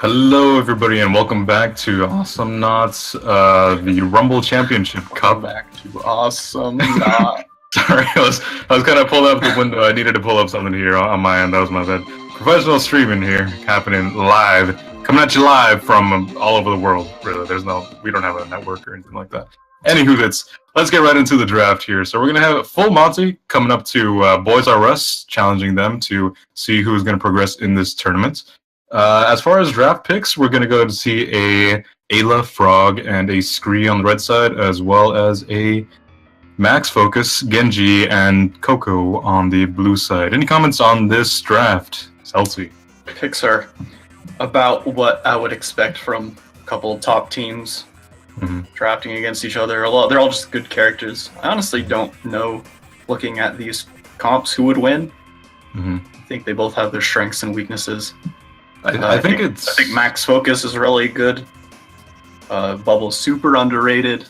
Hello, everybody, and welcome back to Awesomenauts, the Rumble Championship Cup. Back to Awesomenauts. Sorry, I was kind of pulling up the window. I needed to pull up something here on my end. That was my bad. Professional streaming here, happening live, coming at you live from all over the world. Really, we don't have a network or anything like that. Anywho, let's get right into the draft here. So we're gonna have full Monty coming up to Boys R Us, challenging them to see who's gonna progress in this tournament. As far as draft picks, we're going to go to see a Ayla, Frog, and a Scree on the red side, as well as a Max Focus, Genji, and Coco on the blue side. Any comments on this draft, Celsi? Picks are about what I would expect from a couple of top teams drafting against each other. They're all just good characters. I honestly don't know, looking at these comps, who would win. I think they both have their strengths and weaknesses. I think Max Focus is really good. Bubble's super underrated,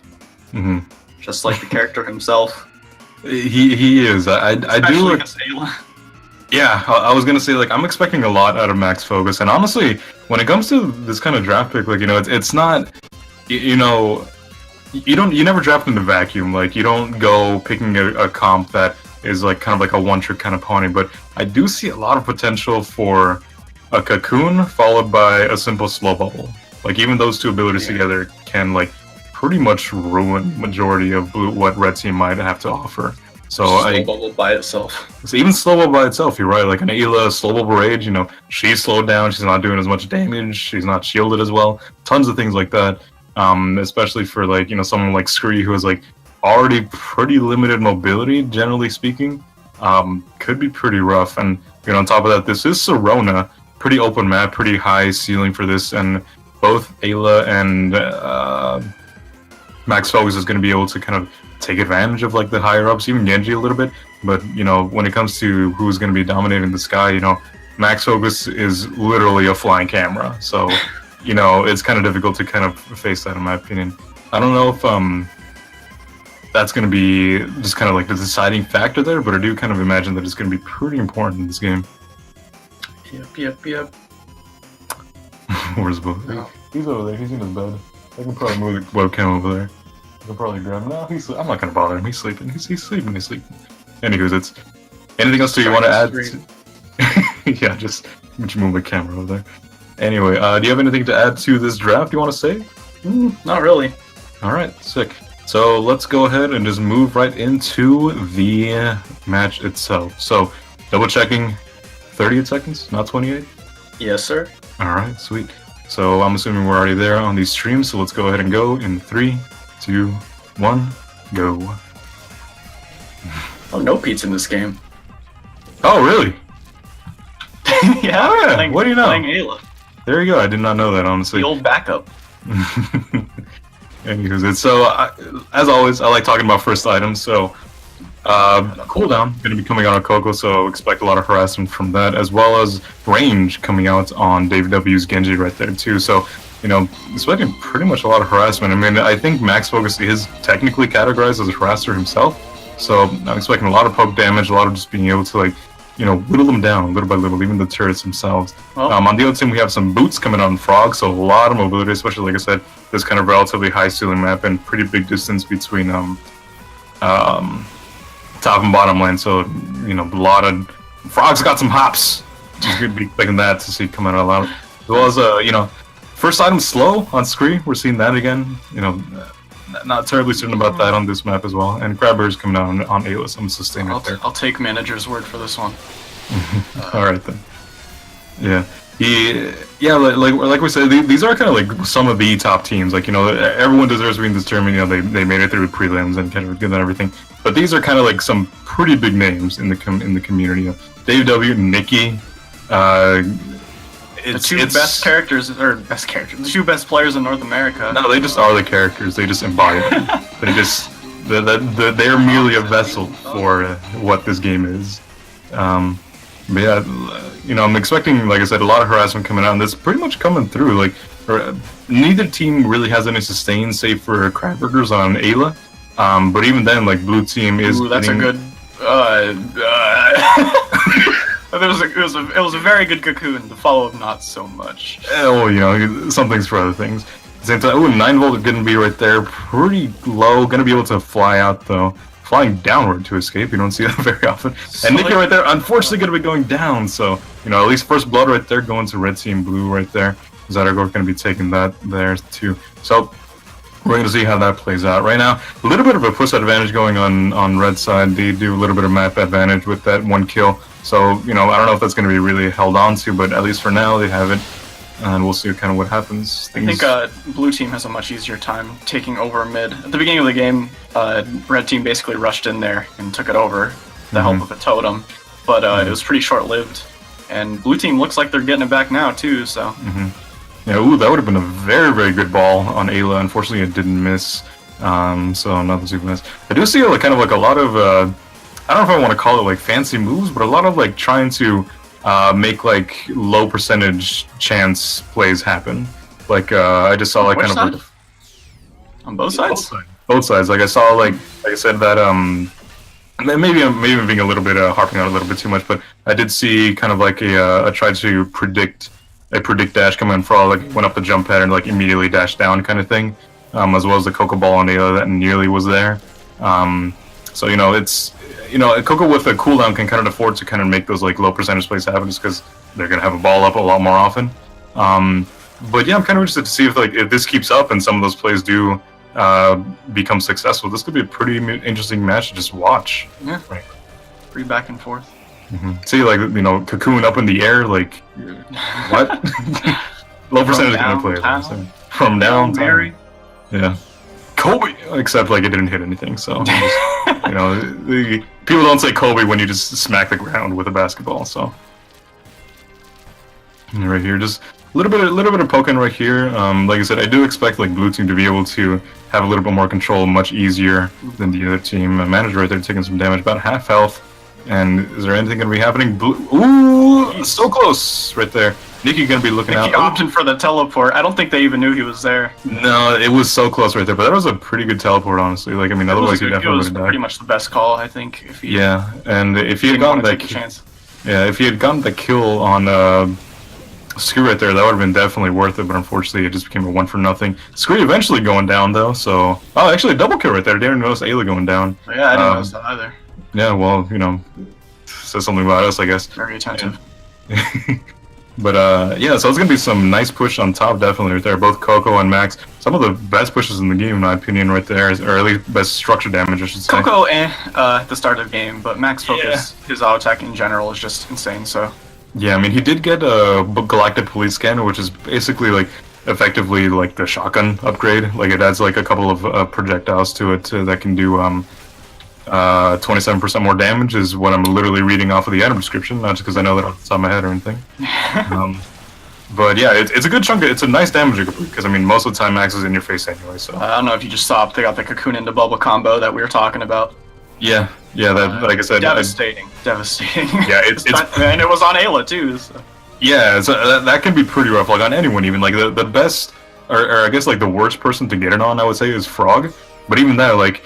just like the character himself. He is. I do. Yeah, I was gonna say, like, I'm expecting a lot out of Max Focus, and honestly, when it comes to this kind of draft pick, like, it's not, you never draft in the vacuum. Like, you don't go picking a comp that is like kind of like a one-trick kind of pony. But I do see a lot of potential for a Cocoon followed by a simple Slow Bubble. Like, even those two abilities together can, like, pretty much ruin majority of what Red Team might have to offer. So Slow Bubble by itself. So even Slow Bubble by itself, you're right. Like an Ayla, Slow Bubble Rage, she's slowed down. She's not doing as much damage. She's not shielded as well. Tons of things like that. Especially for, like, someone like Scree, who has, like, already pretty limited mobility, generally speaking. Could be pretty rough. And, on top of that, this is Sirona. Pretty open map, pretty high ceiling for this, and both Ayla and Max Focus is going to be able to kind of take advantage of, like, the higher ups, even Genji a little bit. But when it comes to who's going to be dominating the sky, Max Focus is literally a flying camera. So it's kind of difficult to kind of face that, in my opinion. I don't know if that's going to be just kind of like the deciding factor there, but I do kind of imagine that it's going to be pretty important in this game. Yep. Where's Bo? Oh. He's over there. He's in his bed. I can probably move the webcam over there. I can probably grab him. No, I'm not gonna bother him. He's sleeping. He's sleeping. Anyways, it's anything else you want to add? Yeah, just move the camera over there. Anyway, do you have anything to add to this draft you want to say? Not really. All right, sick. So let's go ahead and just move right into the match itself. So double checking. 38 seconds, not 28? Yes, sir. Alright, sweet. So I'm assuming we're already there on these streams, so let's go ahead and go in 3, 2, 1, go. Oh, no Pete's in this game. Oh, really? Yeah, what do you know? Playing Ayla. There you go, I did not know that, honestly. The old backup. Anyways, as always, I like talking about first items, so cooldown going to be coming out on Coco, so expect a lot of harassment from that, as well as range coming out on Dave W's Genji right there too. So expecting pretty much a lot of harassment. I mean, I think Max Focus is technically categorized as a harasser himself, so I'm expecting a lot of poke damage, a lot of just being able to, like, whittle them down little by little, even the turrets themselves. On the other team, we have some boots coming out on Frog, so a lot of mobility, especially, like I said, this kind of relatively high ceiling map and pretty big distance between top and bottom lane, so a lot of Frog's got some hops. You could be expecting that to see coming out loud. As well as first item slow on Scree. We're seeing that again. Not terribly certain about that on this map as well. And Crabber's coming out on Ayla, so I'm sustaining it there. I'll take manager's word for this one. All right then. Yeah. Like we said, these are kind of like some of the top teams. Like, everyone deserves to be in this tournament. They made it through prelims and kind of good and everything. But these are kind of like some pretty big names in the community. Dave W, Nikki. The two best players in North America. No, they just are the characters. They just embody them. They're merely a vessel for what this game is. But yeah, I'm expecting, like I said, a lot of harassment coming out, and that's pretty much coming through. Like, neither team really has any sustain, save for Crabburgers on Ayla. But even then, like, blue team is. Ooh, that's a good. It was a very good cocoon. The follow-up, not so much. Well, you know, some things for other things. At the same time, ooh, 9-volt gonna be right there, pretty low. Gonna be able to fly out though, flying downward to escape. You don't see that very often. And Nikki right there, unfortunately, gonna be going down. So you know, at least first blood right there, going to red team blue right there. Zydergork gonna be taking that there too. So we're going to see how that plays out. Right now, a little bit of a push advantage going on red side. They do a little bit of map advantage with that one kill. So, you know, I don't know if that's going to be really held on to, but at least for now, they have it. And we'll see kind of what happens. I think blue team has a much easier time taking over mid. At the beginning of the game, red team basically rushed in there and took it over with the help of a totem. But it was pretty short-lived. And blue team looks like they're getting it back now, too, so... Yeah, ooh, that would have been a very, very good ball on Ayla. Unfortunately, it didn't miss. So nothing super nice. I do see like kind of like a lot of I don't know if I want to call it like fancy moves, but a lot of like trying to make like low percentage chance plays happen. Like I just saw like kind side? of on both sides. Both sides. Like I saw like I said that maybe I'm being a little bit harping on it a little bit too much, but I did see kind of like a try to predict dash come in for all, like went up the jump pattern, like immediately dash down kind of thing, as well as the Coco Ball on Ayla that nearly was there. So you know, it's a Coco with a cooldown can kind of afford to kind of make those like low percentage plays happen just because they're gonna have a ball up a lot more often. But yeah, I'm kind of interested to see if this keeps up and some of those plays do become successful. This could be a pretty interesting match to just watch. Yeah, right. Pretty back and forth. See, like, you know, cocoon up in the air, like, what? Low percentage kind of play. From down, Mary. Yeah. Kobe! Except, like, it didn't hit anything, so, just, you know, people don't say Kobe when you just smack the ground with a basketball, so. And right here, just a little bit of poking right here. Like I said, I do expect, like, blue team to be able to have a little bit more control, much easier than the other team. Manager right there taking some damage, about half health. And is there anything going to be happening? Ooh, so close right there. Nikki going to be looking out. He opted for the teleport. I don't think they even knew he was there. No, it was so close right there. But that was a pretty good teleport, honestly. Like, I mean, otherwise he definitely would have died. Pretty much the best call, I think. If he and if he had gotten that if he had gotten the kill on Screw right there, that would have been definitely worth it. But unfortunately, it just became a 1-for-nothing. Screw eventually going down though. So, actually, a double kill right there. I didn't notice Ayla going down. Yeah, I didn't notice that either. Yeah, well, you know, says something about us, I guess. Very attentive. But yeah, so it's gonna be some nice push on top, definitely right there. Both Coco and Max, some of the best pushes in the game, in my opinion, right there, or at least best structure damage, I should say. Coco at the start of the game, but Max Focus, his auto attack in general is just insane. So. Yeah, I mean, he did get a Galactic Police Scanner, which is basically like effectively like the shotgun upgrade. Like it adds like a couple of projectiles to it that can do 27% more damage is what I'm literally reading off of the item description, not just because I know that off the top of my head or anything. But yeah, it's a good chunk. It's a nice damage because I mean most of the time Max is in your face anyway. So I don't know if you just saw they got the cocoon into bubble combo that we were talking about. Yeah. That like I said, devastating. Yeah, it's and it was on Ayla too. So. Yeah, so that can be pretty rough. Like on anyone, even like the best, or I guess like the worst person to get it on, I would say, is Frog. But even that, like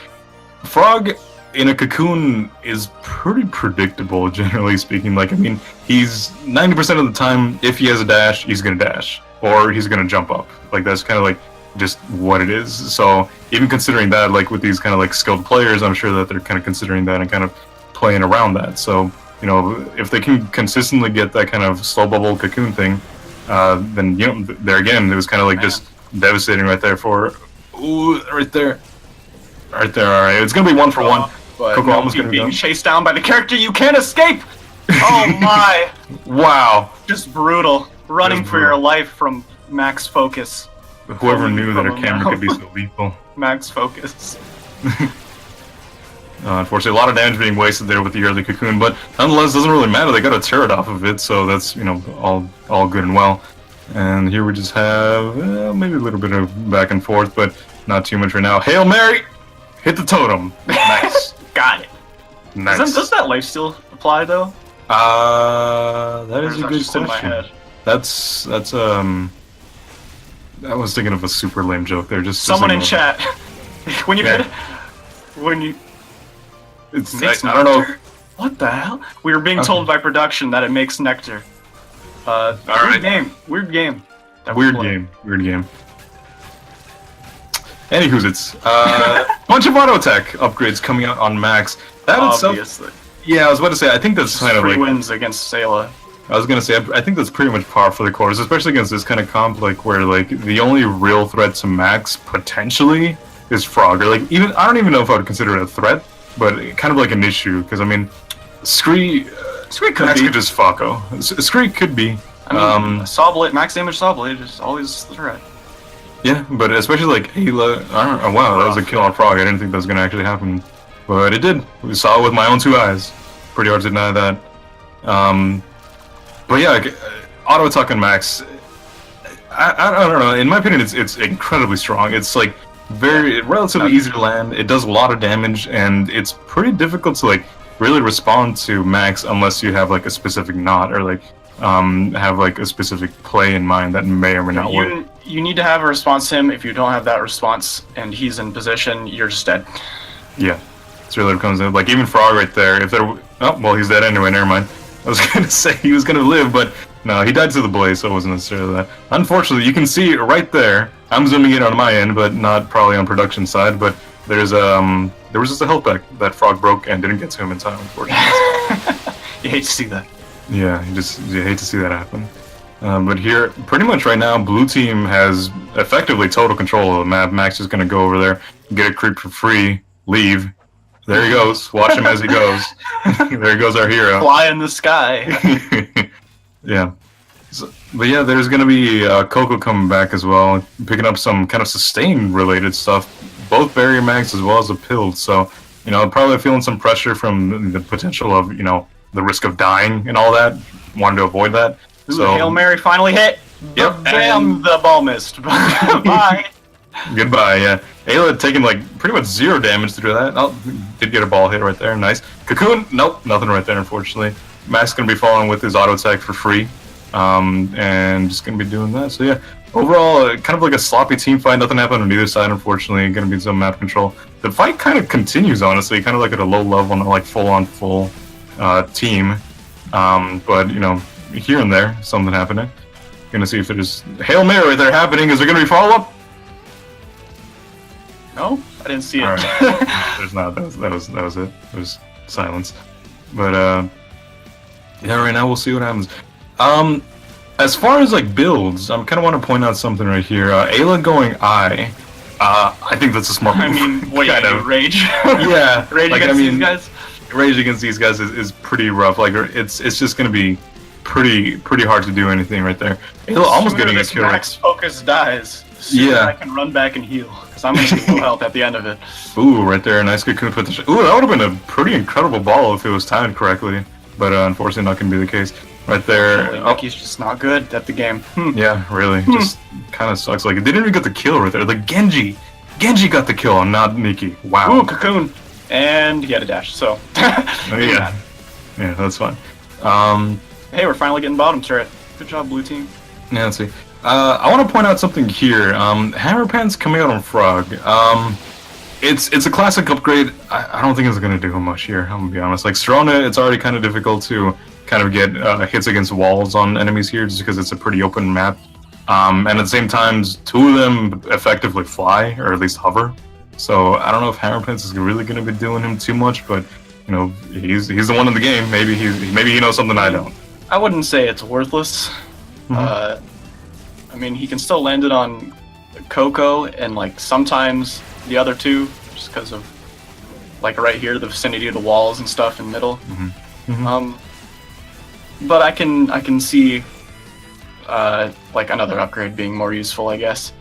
Frog in a cocoon is pretty predictable, generally speaking. Like, I mean, he's 90% of the time, if he has a dash, he's gonna dash, or he's gonna jump up. Like, that's kind of like just what it is. So, even considering that, like, with these kind of like skilled players, I'm sure that they're kind of considering that and kind of playing around that. So, you know, if they can consistently get that kind of slow bubble cocoon thing, then, you know, there again, it was kind of like just devastating right there for, ooh, right there. Right there, alright. It's gonna be 1-for-1. But Coco almost being chased down by the character you can't escape! Oh my! Wow. Just brutal. Running for your life from Max Focus. Whoever knew that her camera could be so lethal. Max Focus. Unfortunately, a lot of damage being wasted there with the early cocoon, but nonetheless, it doesn't really matter. They got a turret off of it, so that's, you know, all good and well. And here we just have maybe a little bit of back and forth, but not too much right now. Hail Mary! Hit the totem. Nice. Got it. Nice. Does that life steal apply though? That is a good question. In my head? That's I was thinking of a super lame joke there. Just someone in chat. When you it's I don't know. What the hell? We were being told by production that it makes nectar. Weird game. Weird game. Weird game. Weird game. Anywho's it's bunch of auto attack upgrades coming out on Max. That Obviously. Yeah, I was about to say. I think that's kind of free like wins against Sayla. I was gonna say. I think that's pretty much par for the course, especially against this kind of comp, like where like the only real threat to Max potentially is Frog, or like even I don't even know if I would consider it a threat, but kind of like an issue because I mean, Scree could be. could just Falco. Scree could be. I mean, Sawblade, max damage Sawblade is always the threat. Yeah, but especially like Ayla. I don't know. Wow, that was a kill on Frog. I didn't think that was gonna actually happen, but it did. We saw it with my own 2 eyes. Pretty hard to deny that. But yeah, auto attack on Max. I don't know. In my opinion, it's incredibly strong. It's like relatively easy to land. It does a lot of damage, and it's pretty difficult to like really respond to Max unless you have like a specific knot or like have like a specific play in mind that may or may not work. You need to have a response to him. If you don't have that response and he's in position, you're just dead. Yeah, it's really what it comes in. Like even Frog right there. If there, oh well, he's dead anyway. Never mind. I was gonna say he was gonna live, but no, he died to the blaze, so it wasn't necessarily that. Unfortunately, you can see it right there. I'm zooming in on my end, but not probably on production side. But there was just a health pack that Frog broke and didn't get to him in time, unfortunately. You hate to see that. Yeah, you hate to see that happen. But here, pretty much right now, blue team has effectively total control of the map. Max is gonna go over there, get a creep for free, leave. There he goes. Watch him as he goes. There goes our hero. Fly in the sky. Yeah. So, but yeah, there's going to be Coco coming back as well, picking up some kind of sustain-related stuff, both barrier mags as well as a pill. So, you know, probably feeling some pressure from the potential of, you know, the risk of dying and all that. Wanted to avoid that. Ooh, so Hail Mary finally hit. Yep. Bam, the ball missed. Bye. Goodbye, yeah. Ayla taking like pretty much 0 damage through that. Oh, did get a ball hit right there, nice. Cocoon, nope, nothing right there, unfortunately. Max gonna be following with his auto attack for free, and just gonna be doing that. So yeah, overall, kind of like a sloppy team fight. Nothing happened on either side, unfortunately. Gonna be some map control. The fight kind of continues, honestly, kind of like at a low level, not like full team. But you know, here and there, something happening. Gonna see if there's Hail Mary right there happening. Is there gonna be follow up? No, I didn't see it. Right. There's not. That was it. It was silence. But yeah, right now we'll see what happens. As far as like builds, I kind of want to point out something right here. Ayla going I think that's a smart move. I mean, what kind of rage? Yeah, rage like, against these guys. Rage against these guys is pretty rough. Like it's just gonna be pretty hard to do anything right there. Ayla almost getting a kill. Max focus dies. Yeah, I can run back and heal because I'm gonna get full health at the end of it. Ooh, right there, nice cocoon put the. Ooh, that would have been a pretty incredible ball if it was timed correctly, but unfortunately, not gonna be the case. Right there. Mickey's just not good at the game. Yeah, really, just kind of sucks. Like, it didn't even get the kill right there. Like Genji got the kill, not Nikki. Wow. Ooh, cocoon, and he had a dash. So. Yeah, that's fine. Hey, we're finally getting bottom turret. Good job, blue team. Yeah, let's see. I want to point out something here. Hammer Pan's coming out on Frog. It's a classic upgrade. I don't think it's going to do much here, I'm going to be honest. Like, Serona, it's already kind of difficult to kind of get hits against walls on enemies here just because it's a pretty open map. And at the same time, 2 of them effectively fly, or at least hover. So I don't know if Hammer Pants is really going to be doing him too much, but, you know, he's the one in the game. Maybe he knows something I don't. I wouldn't say it's worthless. I mean, he can still land it on Coco and, like, sometimes the other 2, just because of, like, right here, the vicinity of the walls and stuff in the middle. But I can see, like, another upgrade being more useful, I guess.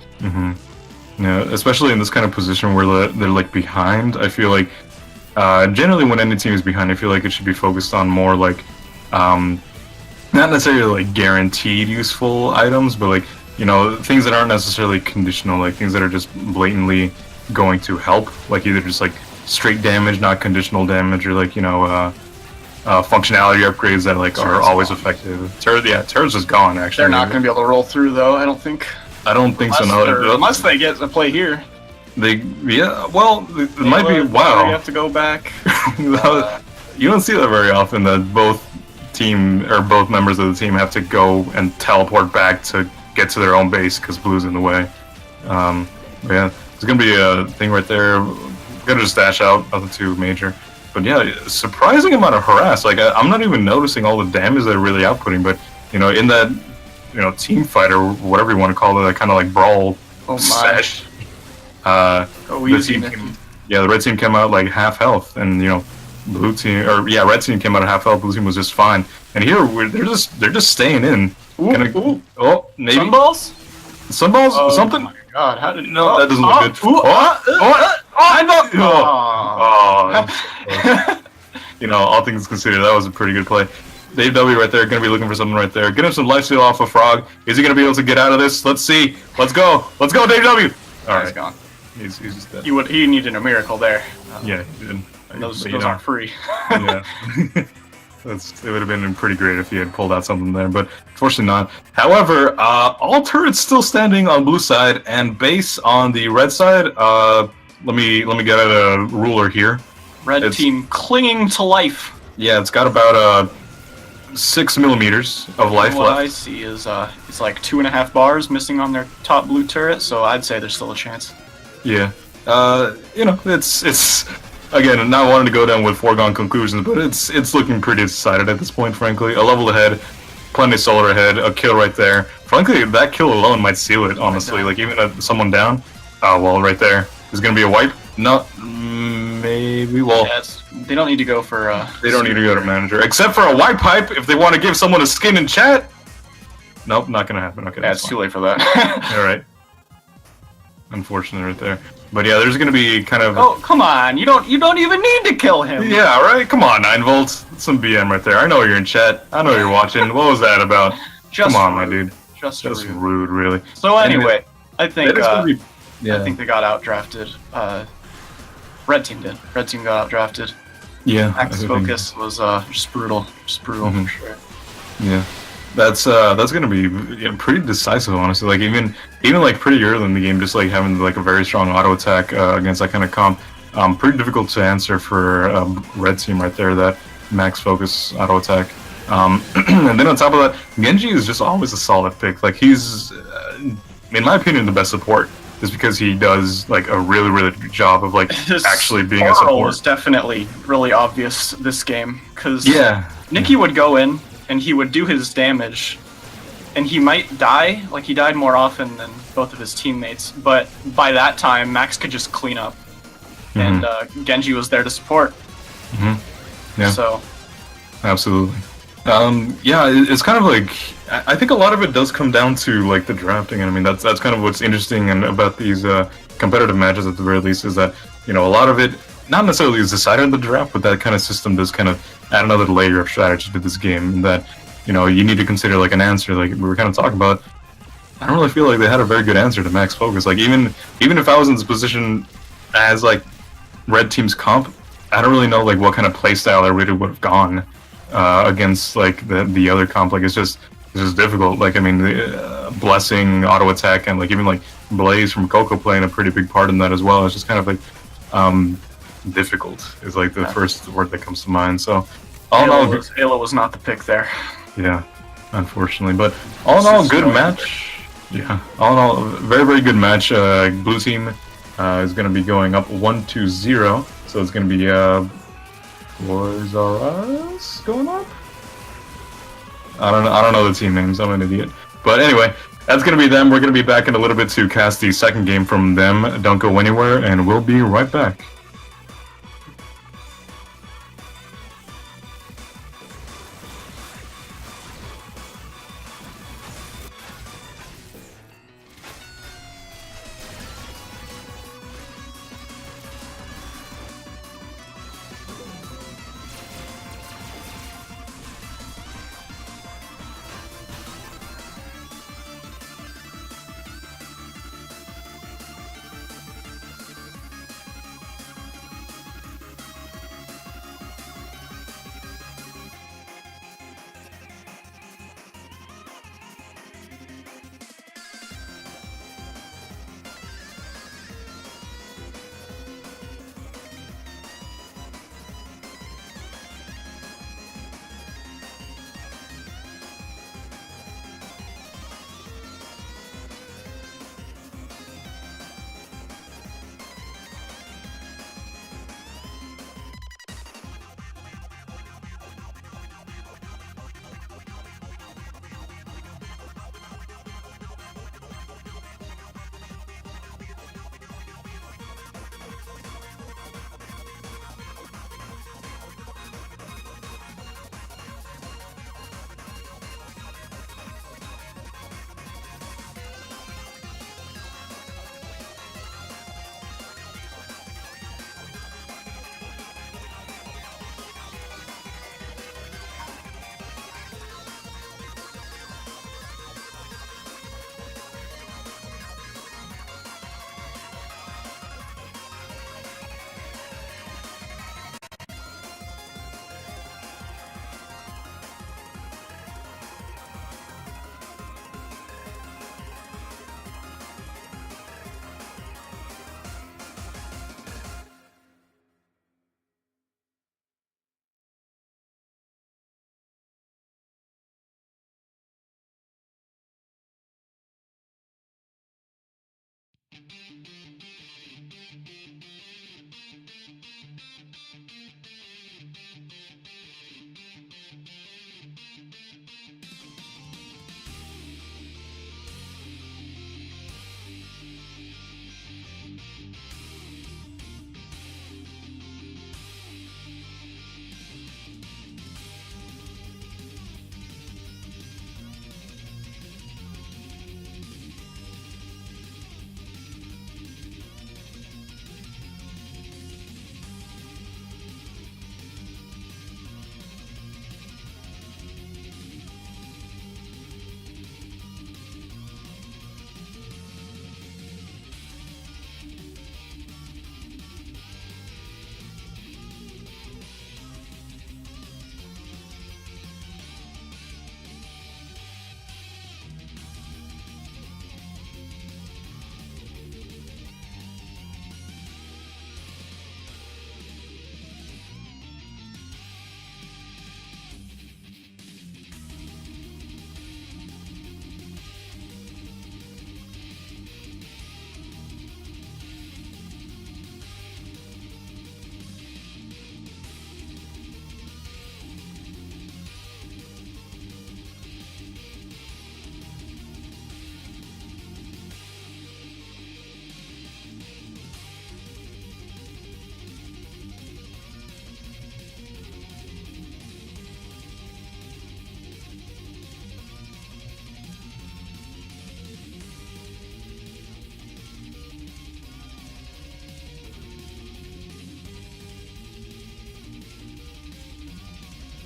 Yeah, especially in this kind of position where they're like, behind. I feel like, generally when any team is behind, I feel like it should be focused on more, like, not necessarily, like, guaranteed useful items, but, like, you know, things that aren't necessarily conditional, like things that are just blatantly going to help, like either just like straight damage, not conditional damage, or like, you know, functionality upgrades that like are always effective. Turret's just gone actually. They're not going to be able to roll through though, I don't think. I don't think so. No, unless they get to play here. It might be. Wow. You have to go back. you don't see that very often, that both members of the team have to go and teleport back to get to their own base because blue's in the way. Yeah, it's gonna be a thing right there. Gonna just dash out, nothing too major. But yeah, surprising amount of harass. Like I'm not even noticing all the damage they're really outputting, but in that team fight or whatever you want to call it, that kind of like brawl sesh. The red team came out like half health, and red team came out at half health. Blue team was just fine, and here they're just staying in. Ooh. Oh, maybe Sunballs. Something. Oh my God! How did that doesn't look good? All things considered, that was a pretty good play. Dave W right there, gonna be looking for something right there. Get him some lifesteal off of Frog. Is he gonna be able to get out of this? Let's see. Let's go, Dave W. All right, he's gone. He's just dead. He needed a miracle there. Yeah, he did. Those aren't free. Yeah. It would have been pretty great if he had pulled out something there, but unfortunately not. However, all turrets still standing on blue side and base on the red side. Let me get out a ruler here. Red team clinging to life. Yeah, it's got about 6 millimeters of life what left. I see is it's like 2.5 bars missing on their top blue turret, so I'd say there's still a chance. Yeah, it's again not wanting to go down with foregone conclusions, but it's looking pretty decided at this point. Frankly, a level ahead, plenty solar ahead, a kill right there. Frankly, that kill alone might seal it. Honestly, like even someone down. Oh well, right there is gonna be a wipe. No, maybe. Well, they don't need to go for. They don't need to go to manager, except for a white pipe if they want to give someone a skin in chat. Nope, not gonna happen. Okay, it's too late for that. All right. Unfortunate right there, but yeah, there's gonna be kind of. Oh come on! You don't even need to kill him. Yeah, right. Come on, 9 volts. That's some BM right there. I know you're in chat. I know you're watching. What was that about? Come on, my dude. Just rude, really. So anyway, I think I think they got outdrafted. Red team did. Red team got outdrafted. Yeah. Max focus was just brutal. Just brutal for sure. Yeah. That's gonna be pretty decisive, honestly. Like even like pretty early in the game, just like having like a very strong auto attack against that kind of comp, pretty difficult to answer for red team right there. That max focus auto attack, and then on top of that, Genji is just always a solid pick. Like he's, in my opinion, the best support, just because he does like a really good job of like actually being a support. Was definitely really obvious this game because Nikki would go in and he would do his damage, and he might die. Like he died more often than both of his teammates, but by that time Max could just clean up, and Genji was there to support. Yeah. So. Absolutely. It's kind of like I think a lot of it does come down to like the drafting, and I mean that's kind of what's interesting and about these competitive matches at the very least is that a lot of it not necessarily is decided in the draft, but that kind of system does kind of add another layer of strategy to this game that you need to consider like an answer. Like we were kind of talking about, I don't really feel like they had a very good answer to max focus. Like even if I was in this position as like red team's comp, I don't really know like what kind of playstyle I really would have gone against like the other comp. Like it's just difficult. Like I mean, the blessing, auto attack, and like even like Blaze from Coco playing a pretty big part in that as well. It's just kind of like difficult is like the first word that comes to mind. So all in all, Ayla was not the pick there. Yeah, unfortunately, but all in all, good match. Yeah, all in all, very good match. Blue team is going to be going up 1-0, so it's going to be Toys R Us going up. I don't know the team names. I'm an idiot. But anyway, that's going to be them. We're going to be back in a little bit to cast the second game from them. Don't go anywhere, and we'll be right back.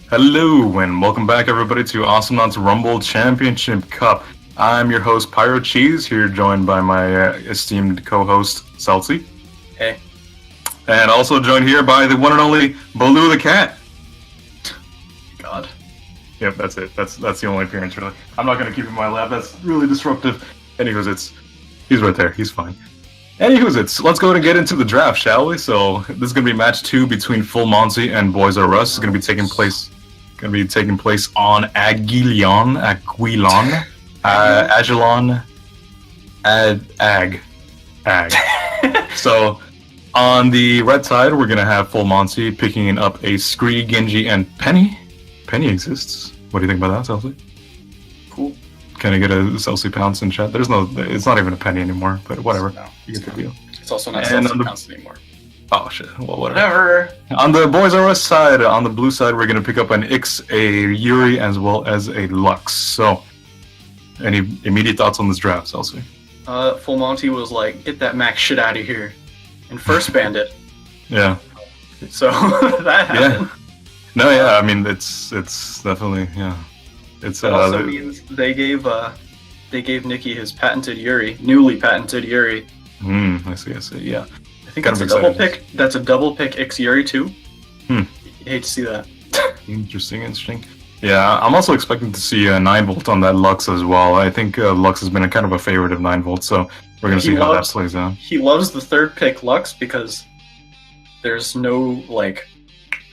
Hello and welcome back everybody to Awesomenauts Rumble Championship Cup. I'm your host Pyro Cheese, here joined by my esteemed co-host Celsi. Hey. And also joined here by the one and only Baloo the Cat. God. Yep, that's it. That's the only appearance really. I'm not gonna keep him in my lab, that's really disruptive. Anywho's he's right there, he's fine. Anywho's let's go ahead and get into the draft, shall we? So this is gonna be match 2 between Full Monty and Boys R Us. It's gonna be taking place on Agilon, Ag. So on the red side, we're gonna have Full Monty picking up a Scree, Genji, and Penny. Penny exists. What do you think about that, Celsi? Cool. Can I get a Celsi pounce in chat? It's not even a penny anymore, but whatever. No, you get the deal. It's also not Celsi pounce anymore. Oh shit, well whatever. On the Boys R Us side, on the blue side, we're going to pick up an Ix, a Yuri, as well as a Lux. So, any immediate thoughts on this draft, Celsi? Full Monty was like, get that Max shit out of here, and first banned it. Yeah. So, that happened. Yeah. No, yeah, I mean, it's definitely, yeah. It also means they gave Nikki his newly patented Yuri. I see, yeah. I think that's a double pick. That's a double pick X Yuri too. You hate to see that. Interesting. Yeah, I'm also expecting to see a 9-volt on that Lux as well. I think Lux has been a kind of a favorite of 9-volt, so we're gonna see how that plays out. He loves the third pick Lux because there's no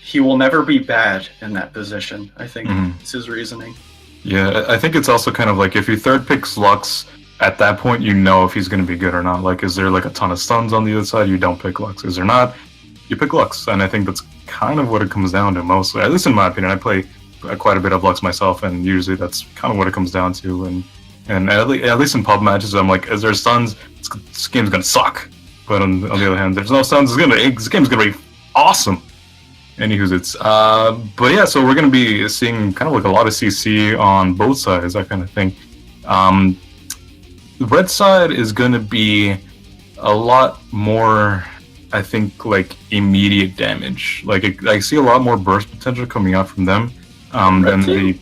he will never be bad in that position. I think it's his reasoning. Yeah, I think it's also kind of like if you third picks Lux, at that point you know if he's going to be good or not. Like, is there like a ton of stuns on the other side? You don't pick Lux. Is there not? You pick Lux. And I think that's kind of what it comes down to mostly. At least in my opinion. I play quite a bit of Lux myself, and usually that's kind of what it comes down to. And at least in pub matches, I'm like, is there stuns? This game's going to suck. But on the other hand, there's no stuns. This game's going to be awesome. Anywho's but yeah, so we're going to be seeing kind of like a lot of CC on both sides, that kind of thing. The red side is going to be a lot more, I think, like immediate damage. Like I see a lot more burst potential coming out from them than the.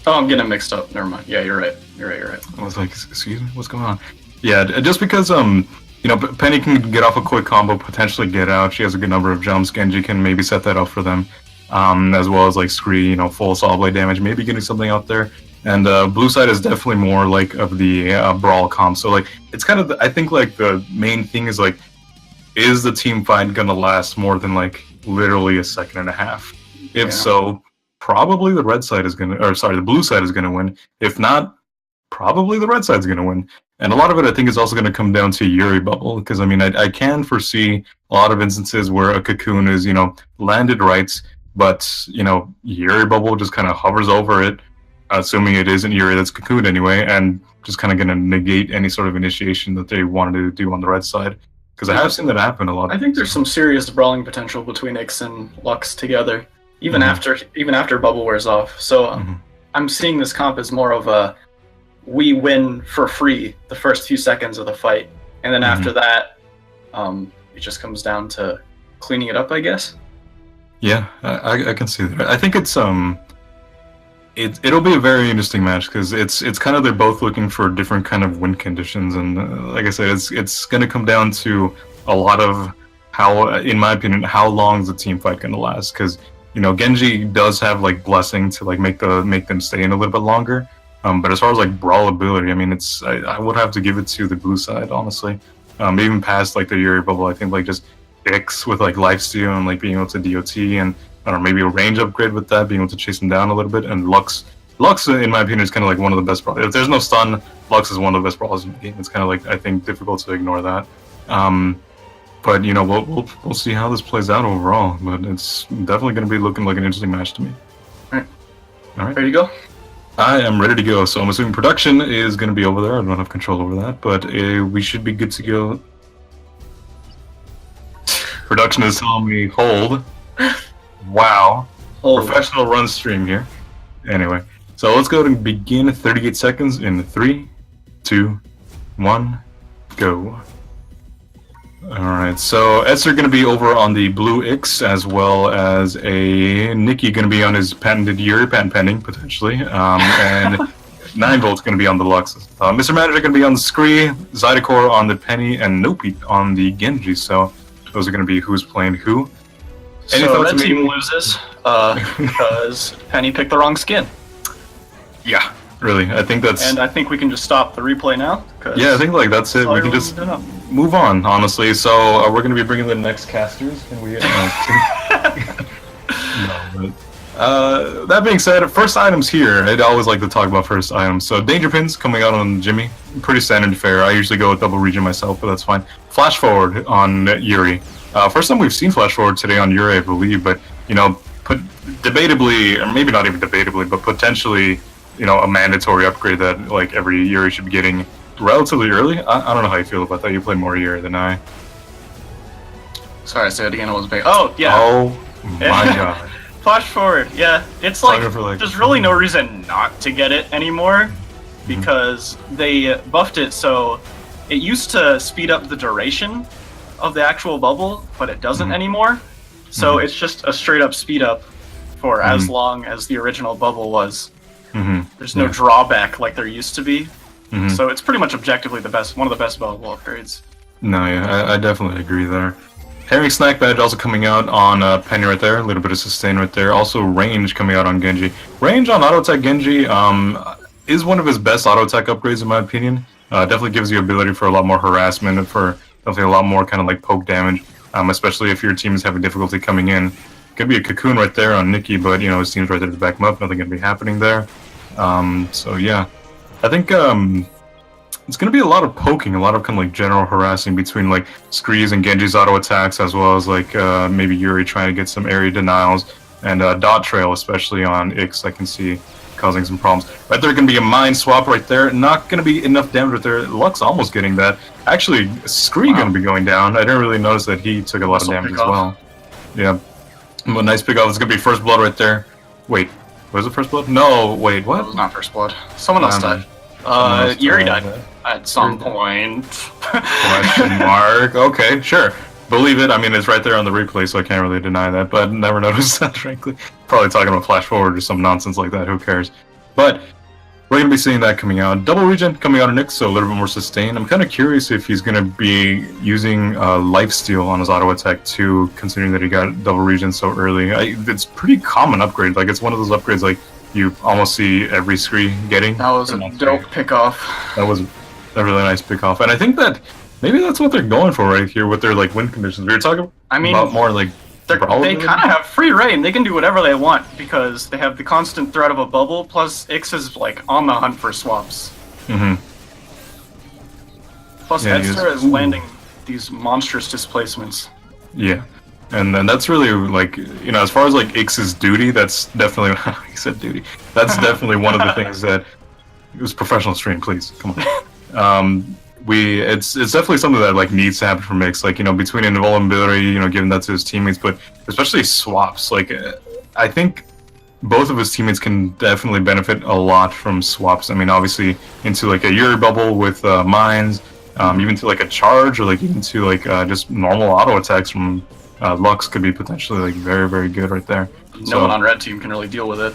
Oh, I'm getting mixed up. Never mind. Yeah, you're right. I was like, excuse me, what's going on? Yeah, just because Penny can get off a quick combo, potentially get out. She has a good number of jumps. Genji can maybe set that up for them, as well as like Scree, full saw blade damage, maybe getting something out there. And blue side is definitely more like of the brawl comp. So like it's kind of I think like the main thing is like, is the team fight gonna last more than like literally a second and a half? If so, probably the blue side is gonna win. If not, probably the red side's going to win. And a lot of it, I think, is also going to come down to Yuri bubble, because I mean, I can foresee a lot of instances where a cocoon is, landed right, but Yuri bubble just kind of hovers over it, assuming it isn't Yuri that's cocooned anyway, and just kind of going to negate any sort of initiation that they wanted to do on the red side. Because I have seen that happen a lot. I think there's some serious brawling potential between Ix and Lux together, even after bubble wears off. So I'm seeing this comp as more of a we win for free the first few seconds of the fight, and then after that, it just comes down to cleaning it up, I guess. Yeah, I can see that. I think it'll be a very interesting match because it's kind of they're both looking for different kind of win conditions, and like I said, it's going to come down to a lot of how, in my opinion, how long is the team fight going to last? Because Genji does have like blessing to like make them stay in a little bit longer, but as far as like brawlability, I mean, I would have to give it to the blue side, honestly. Even past like the Yuri bubble, I think like just Ix with like lifesteal and like being able to DOT and I don't know, maybe a range upgrade with that, being able to chase him down a little bit. And Lux, in my opinion, is kind of like one of the best brawlers. If there's no stun, Lux is one of the best brawlers in the game. It's kind of like, I think, difficult to ignore that. But we'll see how this plays out overall. But it's definitely going to be looking like an interesting match to me. All right. Ready to go? I am ready to go. So I'm assuming production is going to be over there. I don't have control over that, but we should be good to go. Production is telling me hold. Wow. Professional run stream here. Anyway, so let's go and begin 38 seconds in 3, 2, 1, go. Alright, so Esther going to be over on the blue Ix, as well as a Nikki going to be on his patented Yuri, patent pending, potentially. And 9Volt's going to be on the Lux. Mr. Manager going to be on the Scree, Zydecore on the Penny, and Nope on the Genji. So those are going to be who's playing who. So that team loses because Penny picked the wrong skin. Yeah, really. I think that's... And I think we can just stop the replay now. Yeah, I think like that's it. We can just move on, honestly. So we're going to be bringing the next casters. Can we... No, but, that being said, first items here. I'd always like to talk about first items. So Danger Pins coming out on Jimmy. Pretty standard fare. I usually go with double region myself, but that's fine. Flash forward on Yuri. First time we've seen flash forward today on Yuri, I believe, but debatably, or maybe not even debatably, but potentially, a mandatory upgrade that like every Yuri should be getting relatively early. I don't know how you feel about that. You play more Yuri than I. Sorry, I said it again. I was big. Oh yeah. Oh my god. Flash forward. Yeah, it's like there's really no reason not to get it anymore because they buffed it so it used to speed up the duration of the actual bubble, but it doesn't anymore. So it's just a straight up speed up for as long as the original bubble was. There's no drawback like there used to be. So it's pretty much objectively one of the best bubble upgrades. No, yeah, I definitely agree there. Herring Snack Badge also coming out on Penny right there, a little bit of sustain right there. Also Range coming out on Genji. Range on auto attack Genji is one of his best auto attack upgrades in my opinion. Definitely gives you ability for a lot more harassment and for definitely a lot more kind of like poke damage, especially if your team is having difficulty coming in. Could be a cocoon right there on Nikki, but his team's right there to back him up. Nothing gonna be happening there. So yeah, I think it's gonna be a lot of poking, a lot of kind of like general harassing between like Screes and Genji's auto attacks, as well as like maybe Yuri trying to get some area denials and Dot Trail, especially on Ix. I can see causing some problems. Right there going to be a mind swap right there. Not going to be enough damage right there. Lux almost getting that. Actually, Scree going to be going down. I didn't really notice that he took a lot of damage as well. Yeah. But nice pick off. It's going to be first blood right there. Wait, was it first blood? No, wait, what? It was not first blood. Someone else died. Yuri died at some point. Question mark. Okay, sure. Believe it. I mean, it's right there on the replay, so I can't really deny that, but never noticed that, frankly. Probably talking about flash forward or some nonsense like that. Who cares? But we're going to be seeing that coming out. Double regen coming out of Nyx, so a little bit more sustain. I'm kind of curious if he's going to be using lifesteal on his auto attack too, considering that he got double regen so early. It's pretty common upgrade. Like, it's one of those upgrades like you almost see every Scree getting. That was a dope pickoff. That was a really nice pickoff. And I think that maybe that's what they're going for right here with their like win conditions. We were talking about more like they kind of have free reign. They can do whatever they want because they have the constant threat of a bubble. Plus, Ix is like on the hunt for swaps. Mm-hmm. Plus, Headster is landing these monstrous displacements. Yeah. And then that's really, like, you know, as far as, like, Ix's duty, that's definitely, he said duty, that's definitely one of the things that, it was professional stream, please, come on. It's definitely something that, like, needs to happen from Ix, like, you know, between invulnerability, you know, giving that to his teammates, but especially swaps, like, I think both of his teammates can definitely benefit a lot from swaps. I mean, obviously, into, like, a Yuri bubble with mines, even to, like, a charge, or, like, even to, like, just normal auto attacks from Lux could be potentially, like, very, very good right there. No one on red team can really deal with it.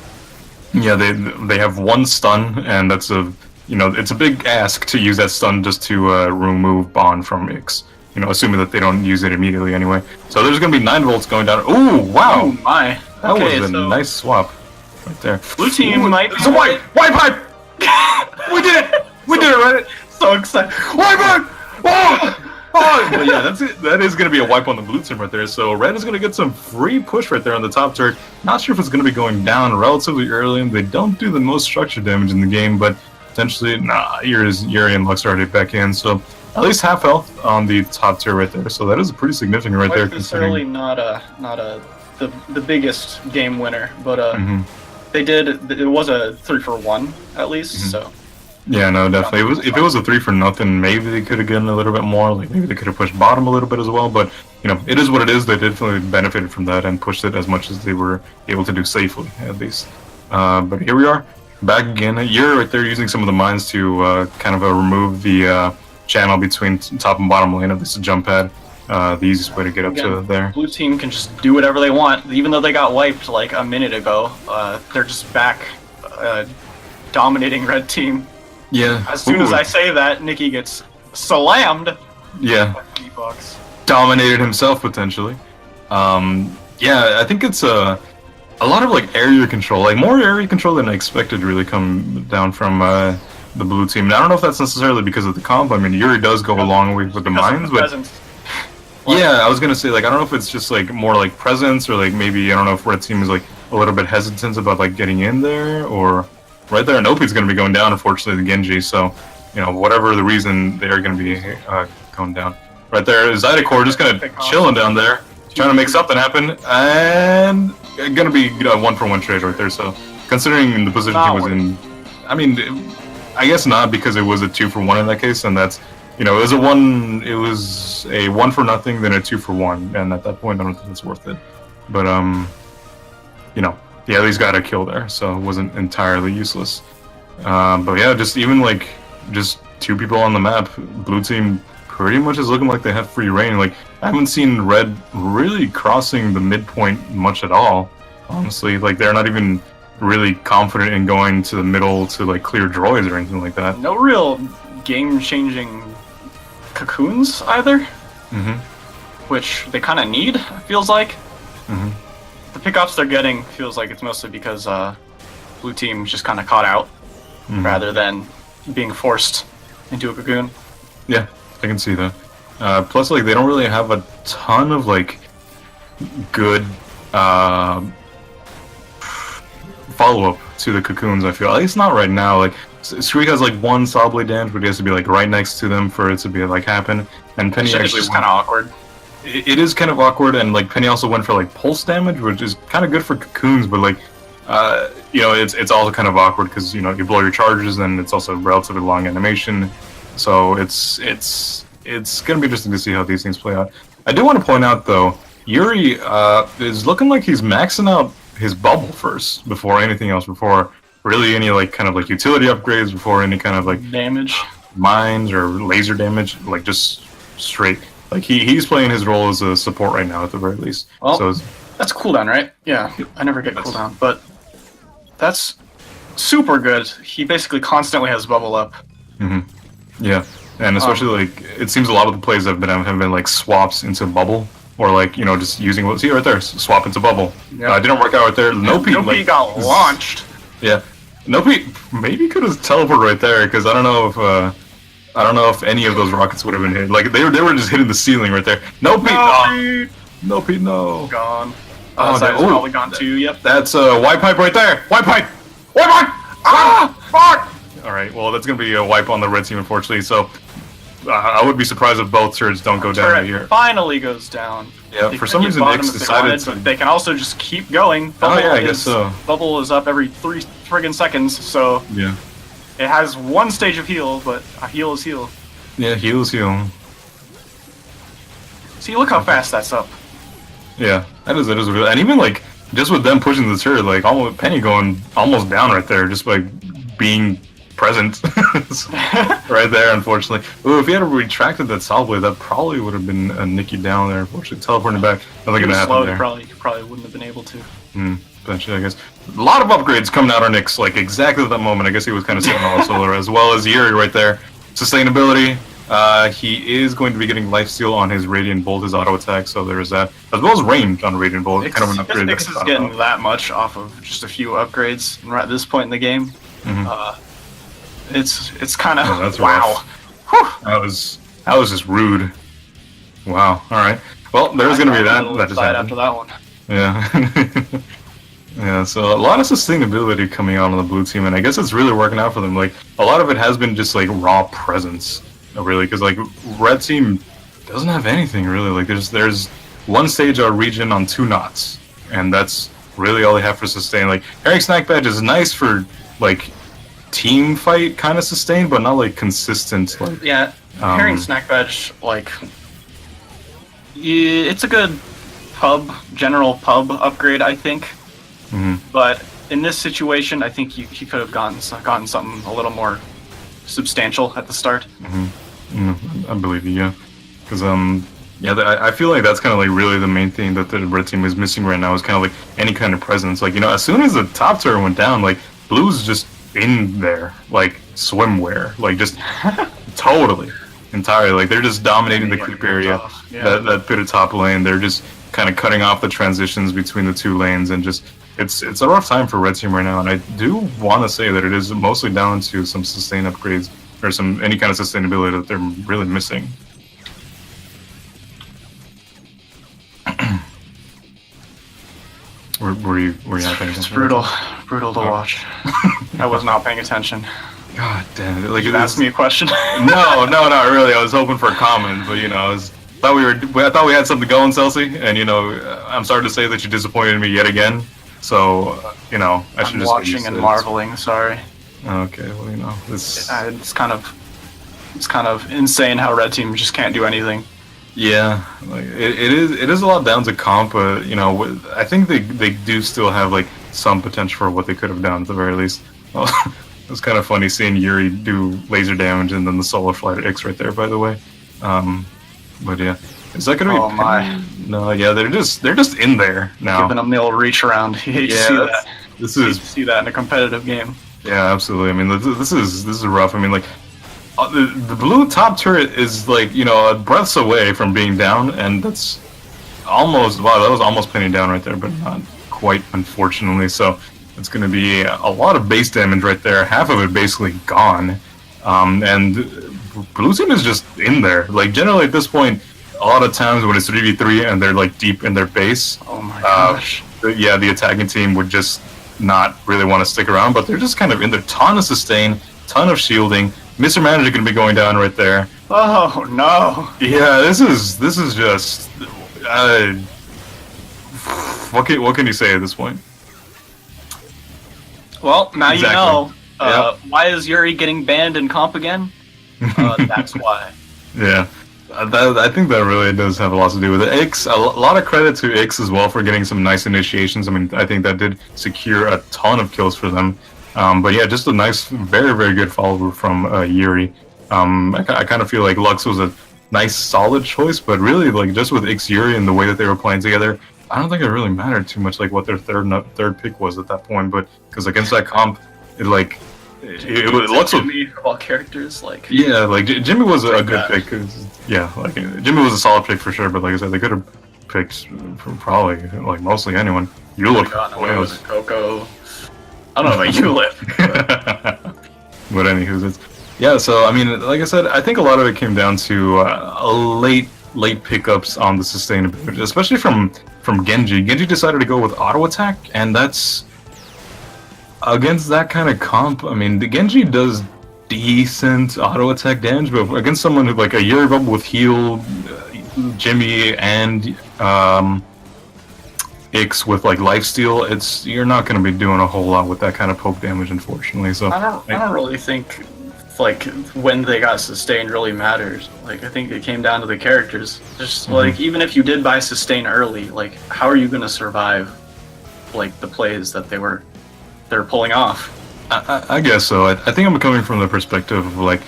Yeah, they have one stun, and that's a, you know, it's a big ask to use that stun just to remove Bond from Ix. You know, assuming that they don't use it immediately anyway. So there's gonna be 9 volts going down. Ooh, wow! Oh my! That was a nice swap right there. Blue team might be. It's a white pipe. We did it! We did it, right? So excited! White pipe! Oh! But yeah, that's it. That is going to be a wipe on the blue team right there. So red is going to get some free push right there on the top turret. Not sure if it's going to be going down relatively early. They don't do the most structure damage in the game, but potentially, nah, Yuri and Lux are already back in. So at least half health on the top tier right there. So that is pretty significant right there. Necessarily not the biggest game winner, but they did. It was a 3-for-1 at least. So. Yeah, no, definitely. If it was a 3-for-nothing, maybe they could have gotten a little bit more. Like maybe they could have pushed bottom a little bit as well. But you know, it is what it is. They definitely benefited from that and pushed it as much as they were able to do safely, at least. But here we are, back again. You're right there using some of the mines to kind of remove the channel between top and bottom lane of this jump pad. The easiest way to get up to there. Blue team can just do whatever they want, even though they got wiped like a minute ago. They're just back, dominating red team. Yeah. As soon as I say that, Nikki gets slammed. Yeah. Dominated himself potentially. Yeah, I think it's a lot of like area control, like more area control than I expected to really come down from the blue team. And I don't know if that's necessarily because of the comp. I mean, Yuri does go a long way with the mines, but yeah, I was gonna say like I don't know if it's just like more like presence or like maybe I don't know if red team is like a little bit hesitant about like getting in there or. Right there, and Opie's going to be going down, unfortunately, the Genji, so, you know, whatever the reason, they are going to be going down. Right there, Zydecore just kind of chilling down there, trying to make something happen, and going to be a 1-for-1 trade right there, so, considering the position he was in, I mean, I guess not, because it was a 2-for-1 in that case, and that's, you know, it was a 1-for-nothing, then a 2-for-1, and at that point, I don't think it's worth it. But, you know, he at least got a kill there, so it wasn't entirely useless. But yeah, just even like just 2 people on the map, blue team pretty much is looking like they have free reign. Like I haven't seen red really crossing the midpoint much at all, honestly. Like they're not even really confident in going to the middle to like clear droids or anything like that. No real game-changing cocoons either, which they kind of need, feels like. The pickups they're getting feels like it's mostly because blue team just kind of caught out rather than being forced into a cocoon. Yeah, I can see that. Plus, like they don't really have a ton of like good follow-up to the cocoons. I feel at least not right now. Like Screek has like 1 saw blade damage, but he has to be like right next to them for it to be like happen. And Penny actually is kind of awkward. It is kind of awkward, and like Penny also went for like pulse damage, which is kind of good for cocoons, but like you know, it's also kind of awkward because you know you blow your charges, and it's also a relatively long animation, so it's gonna be interesting to see how these things play out. I do want to point out though, Yuri is looking like he's maxing out his bubble first before anything else, before really any like kind of like utility upgrades, before any kind of like damage, mines or laser damage, like just straight. Like he's playing his role as a support right now at the very least. Well, so that's cooldown, right? Yeah, I never get cooldown, but that's super good. He basically constantly has bubble up. Yeah, and especially like it seems a lot of the plays have been like swaps into bubble or like you know just using what see right there swap into bubble. Yeah, didn't work out right there. Nope, like, got launched. Yeah, Nope maybe could have teleported right there because I don't know if any of those rockets would have been hit. Like they were just hitting the ceiling right there. Nope. No. Gone. Side's probably gone too. Yep. That's white pipe right there. White pipe. Ah! Fuck! All right. Well, that's gonna be a wipe on the red team, unfortunately. So I would be surprised if both turrets don't go down here. Finally goes down. Yeah, for some reason X decided to. But they can also just keep going. Oh yeah, I guess so. Bubble is up every 3 friggin' seconds, so yeah. It has one stage of heal, but a heal is heal. Yeah, heal is heal. See, look how fast that's up. Yeah, it is real. And even like just with them pushing the turret, like almost Penny going almost down right there, just by being present right there. Unfortunately, ooh, if he had retracted that solid blade, that probably would have been a Nikki down there. Unfortunately, teleporting back, nothing gonna happen there. Probably wouldn't have been able to. Potentially, I guess. A lot of upgrades coming out on Nyx, like exactly at that moment. I guess he was kind of sitting on solar as well as Yuri right there. Sustainability. He is going to be getting lifesteal on his Radiant Bolt, his auto attack, so there is that. As well as range on Radiant Bolt, kind of an upgrade. Nyx is getting that much off of just a few upgrades right at this point in the game. It's kind of wow. That was just rude. Wow. All right. Well, there's going to be that. That just happened after that one. Yeah. Yeah. So a lot of sustainability coming out on the blue team, and I guess it's really working out for them. Like a lot of it has been just like raw presence, really, because like red team doesn't have anything really. Like there's one stage or region on 2 knots, and that's really all they have for sustain. Like Herring Snack Badge is nice for like team fight kind of sustain, but not like consistent. Like, yeah, Herring Snack Badge, like it's a good general pub upgrade, I think. But in this situation, I think he could have gotten something a little more substantial at the start. I believe you, yeah. Because yeah, I feel like that's kind of like really the main thing that the red team is missing right now is kind of like any kind of presence. Like, you know, as soon as the top turret went down, like blue's just in there, like swimwear, like just totally entirely. Like they're just dominating the creep area. That bit of top lane. They're just kind of cutting off the transitions between the 2 lanes, and just it's a rough time for red team right now. And I do want to say that it is mostly down to some sustain upgrades or any kind of sustainability that they're really missing. Were you not paying attention? It's brutal to watch. I was not paying attention. God damn it! Like you asked me a question. No, not really. I was hoping for a comment, but you know, I thought we had something going, Celsi, and you know, I'm sorry to say that you disappointed me yet again. So, you know, I'm just watching and marveling. Sorry. Okay, well, you know, it's kind of insane how red team just can't do anything. Yeah, like it is a lot down to comp, but you know, I think they do still have like some potential for what they could have done at the very least. Well, it was kind of funny seeing Yuri do laser damage and then the solo flight at X right there, by the way. But yeah, is that gonna be? Oh my! No, yeah, they're just in there now. Giving them the old reach around. You hate to see that. You hate to see that in a competitive game. Yeah, absolutely. I mean, this is rough. I mean, like the blue top turret is like, you know, a breaths away from being down, and that's almost that was almost pinning down right there, but not quite, unfortunately. So it's going to be a lot of base damage right there. Half of it basically gone, and blue team is just in there. Like generally at this point, a lot of times when it's 3v3 and they're like deep in their base, oh my gosh, yeah, the attacking team would just not really want to stick around, but they're just kind of in there. Ton of sustain, ton of shielding. Mr. Manager going to be going down right there. Oh no! Yeah, this is just what can you say at this point? Well, now you know. Why is Yuri getting banned in comp again? That's why. Yeah, I think that really does have a lot to do with it. Ix, a lot of credit to Ix as well for getting some nice initiations. I mean, I think that did secure a ton of kills for them. But yeah, just a nice, very, very good follow from Yuri. I kind of feel like Lux was a nice, solid choice, but really, like, just with Ix Yuri and the way that they were playing together, I don't think it really mattered too much, like, what their third pick was at that point. But because against that comp, it Lux was Jimmy of all characters, like Jimmy was a good pick. Yeah, like Jimmy was a solid pick for sure. But like I said, they could have picked probably like mostly anyone. You look was Coco. I don't know about you, but anywho, yeah. So I mean, like I said, I think a lot of it came down to late pickups on the sustainability, especially from Genji. Genji decided to go with auto attack, and that's against that kind of comp. I mean, the Genji does decent auto attack damage, but against someone who like a Yuri Rumble with heal, Jimmy and Ix with like lifesteal, you're not going to be doing a whole lot with that kind of poke damage, unfortunately. So I don't really think like when they got sustained really matters. Like I think it came down to the characters. Just like even if you did buy sustain early, like how are you going to survive like the plays that they're pulling off? I guess so. I think I'm coming from the perspective of like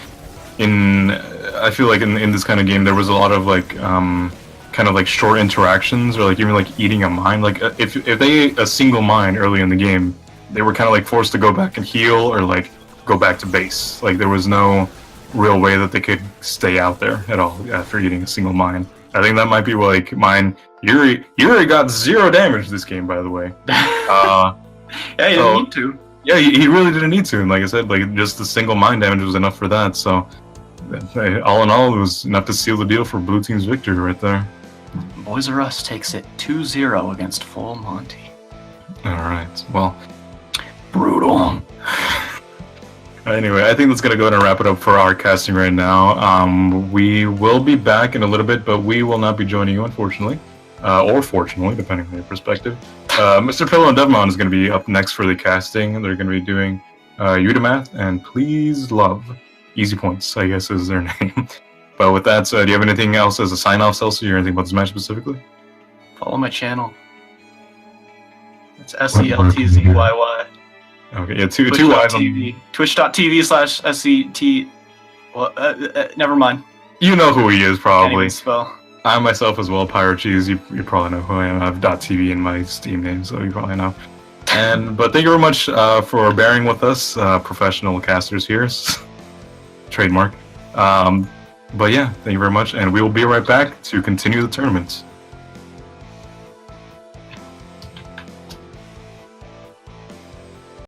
I feel like in this kind of game there was a lot of like kind of like short interactions, or like even like eating a mine. Like if they ate a single mine early in the game, they were kind of like forced to go back and heal or like go back to base. Like there was no real way that they could stay out there at all after eating a single mine. I think that might be like mine. Yuri got 0 damage this game, by the way. Yeah, he didn't need to. Yeah, he really didn't need to. And like I said, like just the single mine damage was enough for that. So all in all, it was enough to seal the deal for Blue Team's victory right there. Boys R Us takes it 2-0 against full Monty. All right. Well, brutal. Anyway, I think that's going to go ahead and wrap it up for our casting right now. We will be back in a little bit, but we will not be joining you, unfortunately. Or fortunately, depending on your perspective. Mr. Pillow and Devmon is going to be up next for the casting. They're going to be doing Udamath and Please Love. Easy Points, I guess, is their name. But with that said, do you have anything else as a sign-off, Celsi, or anything about this match specifically? Follow my channel. It's SELTZYY. Okay, yeah, two Y's on Twitch.tv/SET. Well, never mind. You know who he is, probably. Can't even spell. I myself as well, Pyro Cheese. You probably know who I am. I have .tv in my Steam name, so you probably know. But thank you very much for bearing with us, professional casters here. Trademark. But yeah, thank you very much, and we will be right back to continue the tournament.